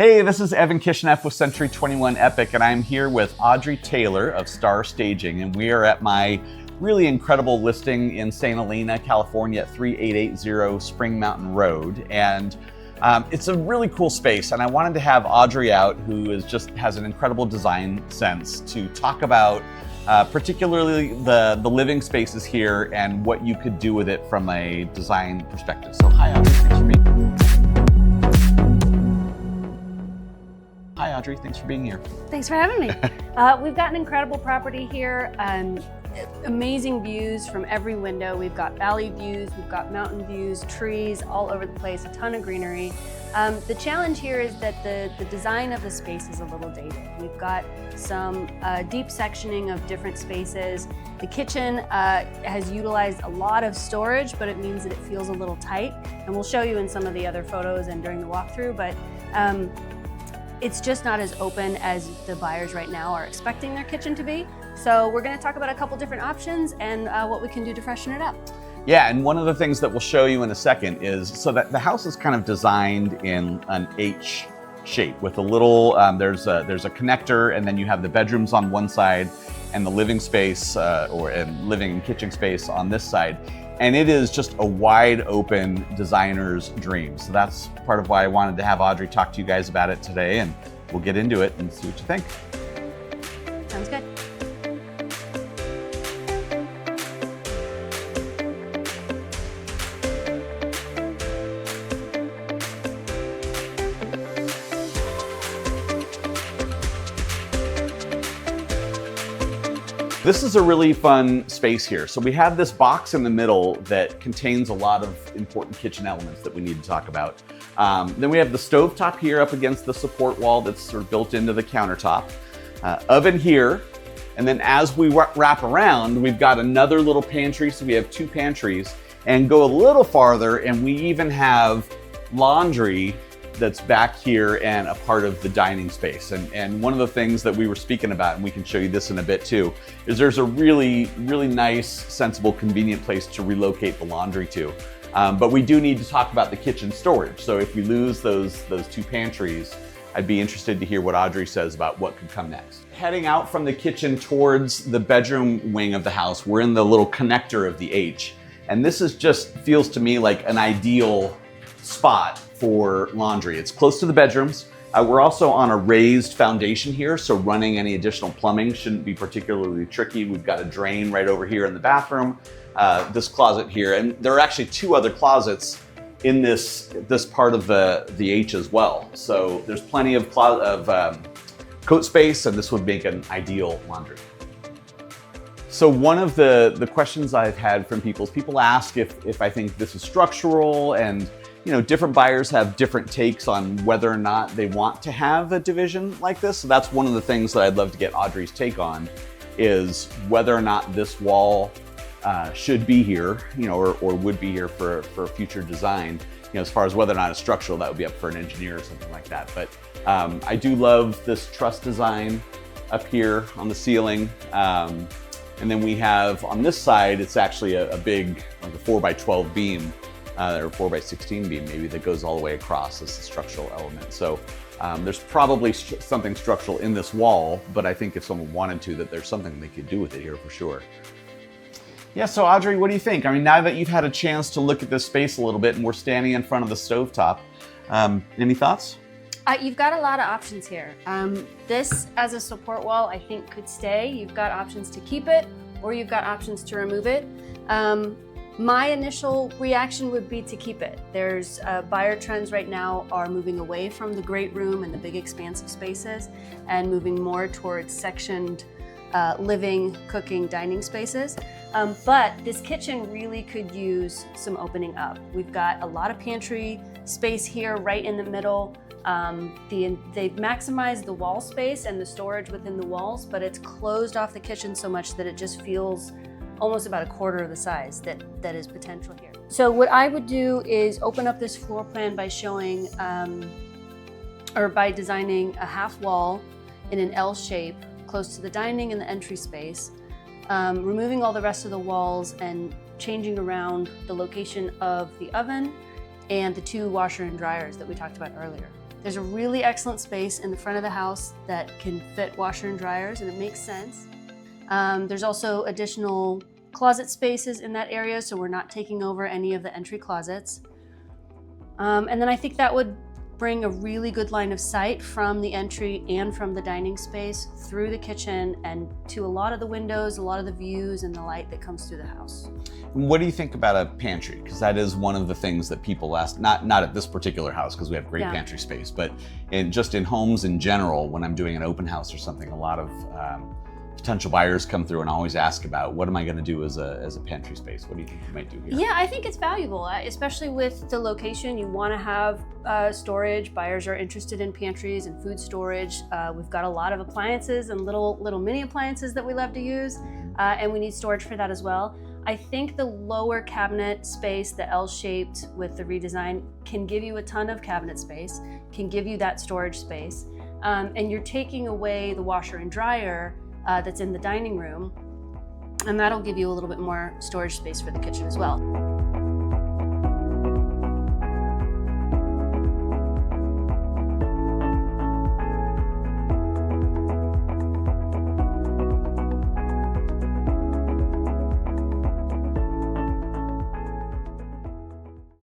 Hey, this is Evan Kishinev with Century 21 Epic, and I'm here with Audrey Taylor of Star Staging, and we are at my really incredible listing in St. Helena, California at 3880 Spring Mountain Road. And it's a really cool space, and I wanted to have Audrey out, who has an incredible design sense, to talk about particularly the living spaces here and what you could do with it from a design perspective. So hi, Audrey, thanks for being here. Hi, Audrey, thanks for being here. Thanks for having me. We've got an incredible property here. Amazing views from every window. We've got valley views, we've got mountain views, trees all over the place, a ton of greenery. The challenge here is that the design of the space is a little dated. We've got some deep sectioning of different spaces. The kitchen has utilized a lot of storage, but it means that it feels a little tight. And we'll show you in some of the other photos and during the walkthrough, but it's just not as open as the buyers right now are expecting their kitchen to be. So we're going to talk about a couple different options and what we can do to freshen it up. Yeah, and one of the things that we'll show you in a second is, so that the house is kind of designed in an H shape with a little, there's a connector, and then you have the bedrooms on one side and the living space and living and kitchen space on this side. And it is just a wide open designer's dream. So that's part of why I wanted to have Audrey talk to you guys about it today, and we'll get into it and see what you think. Sounds good. This is a really fun space here. So we have this box in the middle that contains a lot of important kitchen elements that we need to talk about. Then we have the stovetop here up against the support wall that's sort of built into the countertop. Oven here. And then as we wrap around, we've got another little pantry. So we have two pantries, and go a little farther, and we even have laundry that's back here and a part of the dining space. And one of the things that we were speaking about, and we can show you this in a bit too, is there's a really nice, sensible, convenient place to relocate the laundry to. But we do need to talk about the kitchen storage. So if we lose those two pantries, I'd be interested to hear what Audrey says about what could come next. Heading out from the kitchen towards the bedroom wing of the house, we're in the little connector of the H. And this is feels to me like an ideal spot for laundry. It's close to the bedrooms. We're also on a raised foundation here, so running any additional plumbing shouldn't be particularly tricky. We've got a drain right over here in the bathroom, this closet here, and there are actually two other closets in this part of the H as well. So there's plenty of coat space, and this would make an ideal laundry. So one of the questions I've had from people ask if I think this is structural, and different buyers have different takes on whether or not they want to have a division like this. So that's one of the things that I'd love to get Audrey's take on, is whether or not this wall should be here, or would be here for future design. As far as whether or not it's structural, that would be up for an engineer or something like that. But I do love this truss design up here on the ceiling. And then we have on this side, it's actually a big, like a 4x12 beam. Or 4x16 beam maybe, that goes all the way across as a structural element. So there's probably something structural in this wall, but I think if someone wanted to, that there's something they could do with it here for sure. Yeah, so Audrey, what do you think? I mean, now that you've had a chance to look at this space a little bit, and we're standing in front of the stovetop, any thoughts? You've got a lot of options here. This as a support wall, I think, could stay. You've got options to keep it, or you've got options to remove it. My initial reaction would be to keep it. There's buyer trends right now are moving away from the great room and the big expansive spaces and moving more towards sectioned living, cooking, dining spaces. But this kitchen really could use some opening up. We've got a lot of pantry space here right in the middle. They've maximized the wall space and the storage within the walls, but it's closed off the kitchen so much that it just feels almost about a quarter of the size that is potential here. So what I would do is open up this floor plan by showing, or by designing a half wall in an L shape close to the dining and the entry space, removing all the rest of the walls and changing around the location of the oven and the two washer and dryers that we talked about earlier. There's a really excellent space in the front of the house that can fit washer and dryers, and it makes sense. There's also additional closet spaces in that area, so we're not taking over any of the entry closets. And then I think that would bring a really good line of sight from the entry and from the dining space through the kitchen and to a lot of the windows, a lot of the views and the light that comes through the house. What do you think about a pantry? Because that is one of the things that people ask, not at this particular house because we have great pantry space, but just in homes in general, when I'm doing an open house or something, a lot of potential buyers come through and always ask about, what am I going to do as a pantry space? What do you think you might do here? Yeah, I think it's valuable, especially with the location. You want to have storage. Buyers are interested in pantries and food storage. We've got a lot of appliances and little mini appliances that we love to use, and we need storage for that as well. I think the lower cabinet space, the L-shaped with the redesign, can give you a ton of cabinet space, can give you that storage space, and you're taking away the washer and dryer that's in the dining room, and that'll give you a little bit more storage space for the kitchen as well.